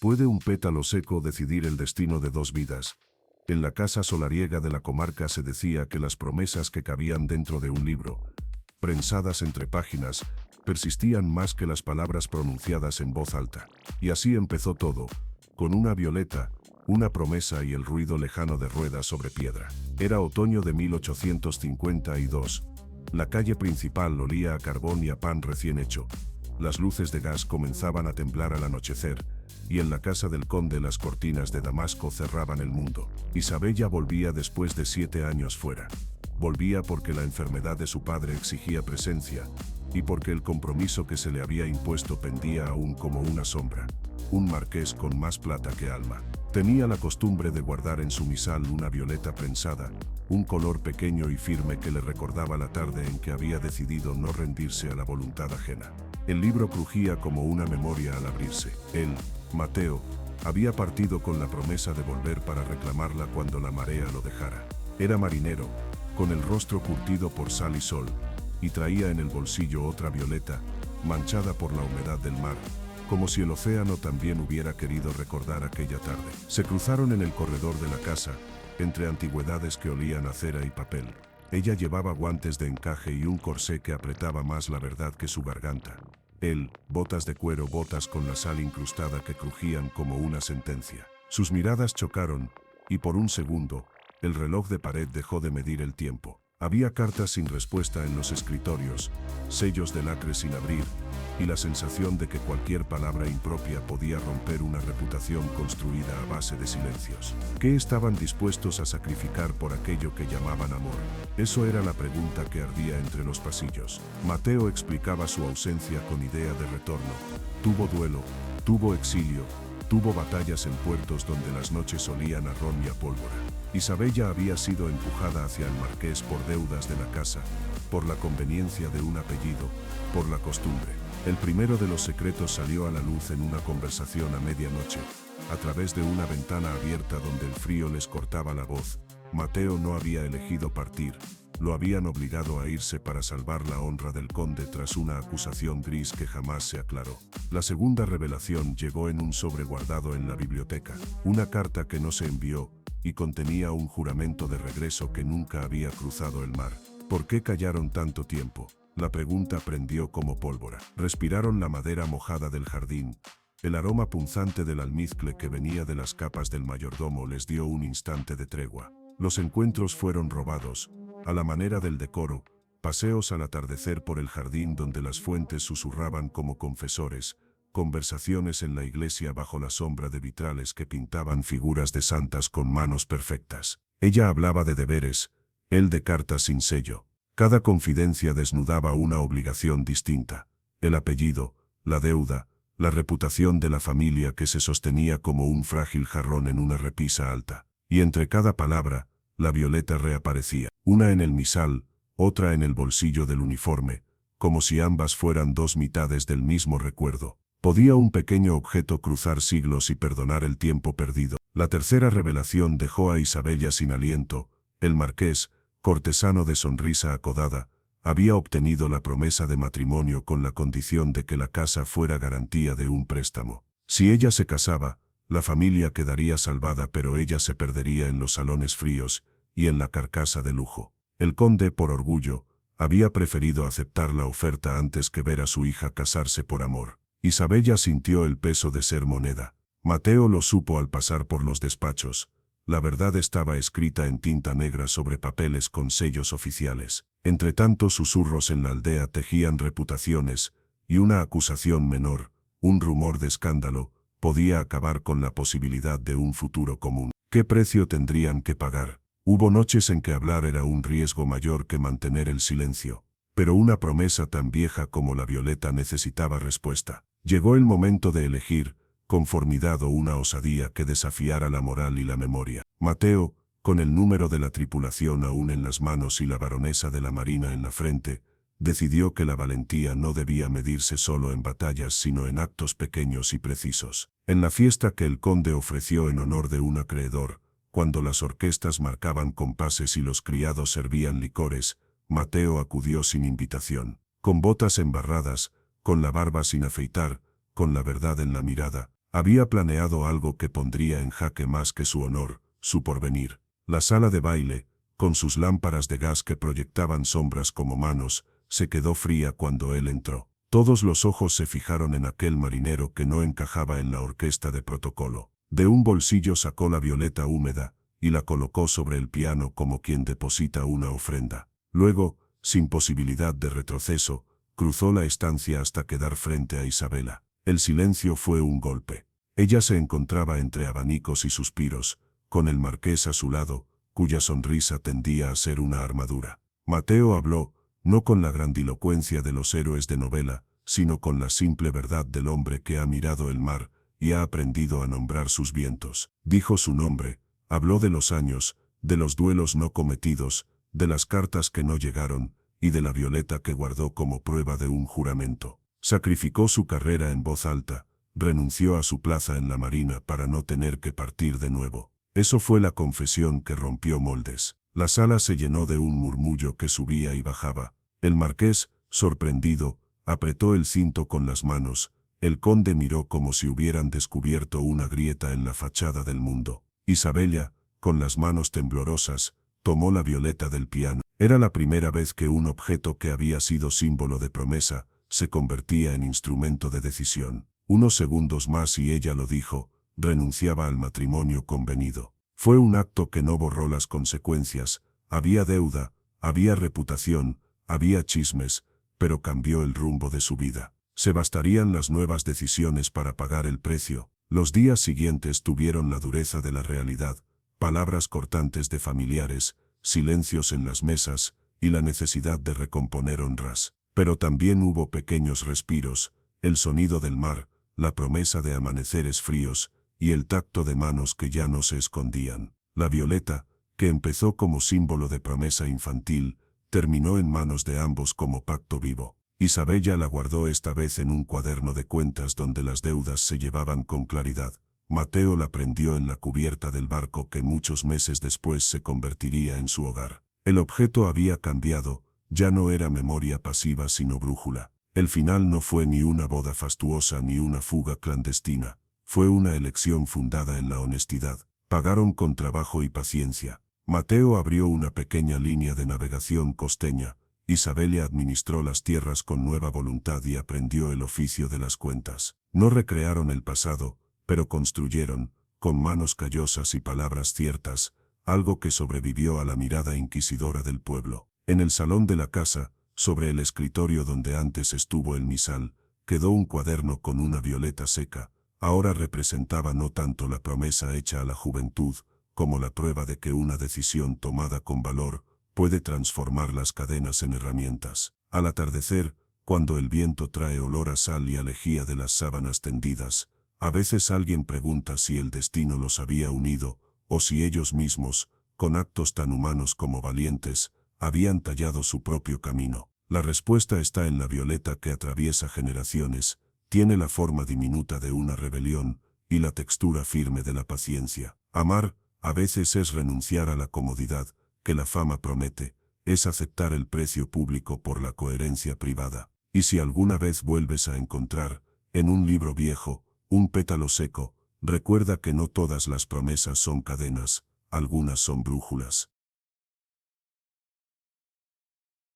¿Puede un pétalo seco decidir el destino de dos vidas? En la casa solariega de la comarca se decía que las promesas que cabían dentro de un libro, prensadas entre páginas, persistían más que las palabras pronunciadas en voz alta. Y así empezó todo, con una violeta, una promesa y el ruido lejano de ruedas sobre piedra. Era otoño de 1852. La calle principal olía a carbón y a pan recién hecho. Las luces de gas comenzaban a temblar al anochecer, y en la casa del conde las cortinas de damasco cerraban el mundo. Isabella volvía después de 7 años fuera. Volvía porque la enfermedad de su padre exigía presencia, y porque el compromiso que se le había impuesto pendía aún como una sombra. Un marqués con más plata que alma. Tenía la costumbre de guardar en su misal una violeta prensada, un color pequeño y firme que le recordaba la tarde en que había decidido no rendirse a la voluntad ajena. El libro crujía como una memoria al abrirse. Él, Mateo, había partido con la promesa de volver para reclamarla cuando la marea lo dejara. Era marinero, con el rostro curtido por sal y sol, y traía en el bolsillo otra violeta, manchada por la humedad del mar, como si el océano también hubiera querido recordar aquella tarde. Se cruzaron en el corredor de la casa, entre antigüedades que olían a cera y papel. Ella llevaba guantes de encaje y un corsé que apretaba más la verdad que su garganta. Él, botas de cuero, botas con la sal incrustada que crujían como una sentencia. Sus miradas chocaron, y por un segundo, el reloj de pared dejó de medir el tiempo. Había cartas sin respuesta en los escritorios, sellos de lacre sin abrir, y la sensación de que cualquier palabra impropia podía romper una reputación construida a base de silencios. ¿Qué estaban dispuestos a sacrificar por aquello que llamaban amor? Eso era la pregunta que ardía entre los pasillos. Mateo explicaba su ausencia con idea de retorno. Tuvo duelo, tuvo exilio, tuvo batallas en puertos donde las noches olían a ron y a pólvora. Isabella había sido empujada hacia el marqués por deudas de la casa, por la conveniencia de un apellido, por la costumbre. El primero de los secretos salió a la luz en una conversación a medianoche, a través de una ventana abierta donde el frío les cortaba la voz. Mateo no había elegido partir, lo habían obligado a irse para salvar la honra del conde tras una acusación gris que jamás se aclaró. La segunda revelación llegó en un sobre guardado en la biblioteca, una carta que no se envió, y contenía un juramento de regreso que nunca había cruzado el mar. ¿Por qué callaron tanto tiempo? La pregunta prendió como pólvora. Respiraron la madera mojada del jardín. El aroma punzante del almizcle que venía de las capas del mayordomo les dio un instante de tregua. Los encuentros fueron robados, a la manera del decoro, paseos al atardecer por el jardín donde las fuentes susurraban como confesores, conversaciones en la iglesia bajo la sombra de vitrales que pintaban figuras de santas con manos perfectas. Ella hablaba de deberes, él de cartas sin sello. Cada confidencia desnudaba una obligación distinta: el apellido, la deuda, la reputación de la familia que se sostenía como un frágil jarrón en una repisa alta. Y entre cada palabra, la violeta reaparecía, una en el misal, otra en el bolsillo del uniforme, como si ambas fueran dos mitades del mismo recuerdo. ¿Podía un pequeño objeto cruzar siglos y perdonar el tiempo perdido? La tercera revelación dejó a Isabella sin aliento. El marqués, cortesano de sonrisa acodada, había obtenido la promesa de matrimonio con la condición de que la casa fuera garantía de un préstamo. Si ella se casaba, la familia quedaría salvada, pero ella se perdería en los salones fríos y en la carcasa de lujo. El conde, por orgullo, había preferido aceptar la oferta antes que ver a su hija casarse por amor. Isabella sintió el peso de ser moneda. Mateo lo supo al pasar por los despachos. La verdad estaba escrita en tinta negra sobre papeles con sellos oficiales. Entre tantos susurros en la aldea tejían reputaciones, y una acusación menor, un rumor de escándalo, podía acabar con la posibilidad de un futuro común. ¿Qué precio tendrían que pagar? Hubo noches en que hablar era un riesgo mayor que mantener el silencio. Pero una promesa tan vieja como la violeta necesitaba respuesta. Llegó el momento de elegir, conformidad o una osadía que desafiara la moral y la memoria. Mateo, con el número de la tripulación aún en las manos y la baronesa de la marina en la frente, decidió que la valentía no debía medirse solo en batallas sino en actos pequeños y precisos. En la fiesta que el conde ofreció en honor de un acreedor, cuando las orquestas marcaban compases y los criados servían licores, Mateo acudió sin invitación. Con botas embarradas, con la barba sin afeitar, con la verdad en la mirada, Había planeado algo que pondría en jaque más que su honor, su porvenir. La sala de baile, con sus lámparas de gas que proyectaban sombras como manos, se quedó fría cuando él entró. Todos los ojos se fijaron en aquel marinero que no encajaba en la orquesta de protocolo. De un bolsillo sacó la violeta húmeda y la colocó sobre el piano como quien deposita una ofrenda. Luego, sin posibilidad de retroceso, cruzó la estancia hasta quedar frente a Isabela. El silencio fue un golpe. Ella se encontraba entre abanicos y suspiros, con el marqués a su lado, cuya sonrisa tendía a ser una armadura. Mateo habló, no con la grandilocuencia de los héroes de novela, sino con la simple verdad del hombre que ha mirado el mar y ha aprendido a nombrar sus vientos. Dijo su nombre, habló de los años, de los duelos no cometidos, de las cartas que no llegaron, y de la violeta que guardó como prueba de un juramento. Sacrificó su carrera en voz alta, renunció a su plaza en la marina para no tener que partir de nuevo. Eso fue la confesión que rompió moldes. La sala se llenó de un murmullo que subía y bajaba. El marqués, sorprendido, apretó el cinto con las manos. El conde miró como si hubieran descubierto una grieta en la fachada del mundo. Isabella, con las manos temblorosas, tomó la violeta del piano. Era la primera vez que un objeto que había sido símbolo de promesa se convertía en instrumento de decisión. Unos segundos más y ella lo dijo, renunciaba al matrimonio convenido. Fue un acto que no borró las consecuencias. Había deuda, había reputación, había chismes, pero cambió el rumbo de su vida. Se bastarían las nuevas decisiones para pagar el precio. Los días siguientes tuvieron la dureza de la realidad, palabras cortantes de familiares, silencios en las mesas y la necesidad de recomponer honras. Pero también hubo pequeños respiros, el sonido del mar, la promesa de amaneceres fríos y el tacto de manos que ya no se escondían. La violeta, que empezó como símbolo de promesa infantil, terminó en manos de ambos como pacto vivo. Isabella la guardó esta vez en un cuaderno de cuentas donde las deudas se llevaban con claridad. Mateo la prendió en la cubierta del barco que muchos meses después se convertiría en su hogar. El objeto había cambiado, ya no era memoria pasiva sino brújula. El final no fue ni una boda fastuosa ni una fuga clandestina, fue una elección fundada en la honestidad. Pagaron con trabajo y paciencia. Mateo abrió una pequeña línea de navegación costeña. Isabella administró las tierras con nueva voluntad y aprendió el oficio de las cuentas. No recrearon el pasado, pero construyeron, con manos callosas y palabras ciertas, algo que sobrevivió a la mirada inquisidora del pueblo. En el salón de la casa, sobre el escritorio donde antes estuvo el misal, quedó un cuaderno con una violeta seca. Ahora representaba no tanto la promesa hecha a la juventud, como la prueba de que una decisión tomada con valor puede transformar las cadenas en herramientas. Al atardecer, cuando el viento trae olor a sal y a lejía de las sábanas tendidas, a veces alguien pregunta si el destino los había unido, o si ellos mismos, con actos tan humanos como valientes, habían tallado su propio camino. La respuesta está en la violeta que atraviesa generaciones, tiene la forma diminuta de una rebelión y la textura firme de la paciencia. Amar, a veces es renunciar a la comodidad que la fama promete, es aceptar el precio público por la coherencia privada. Y si alguna vez vuelves a encontrar, en un libro viejo, un pétalo seco, recuerda que no todas las promesas son cadenas, algunas son brújulas.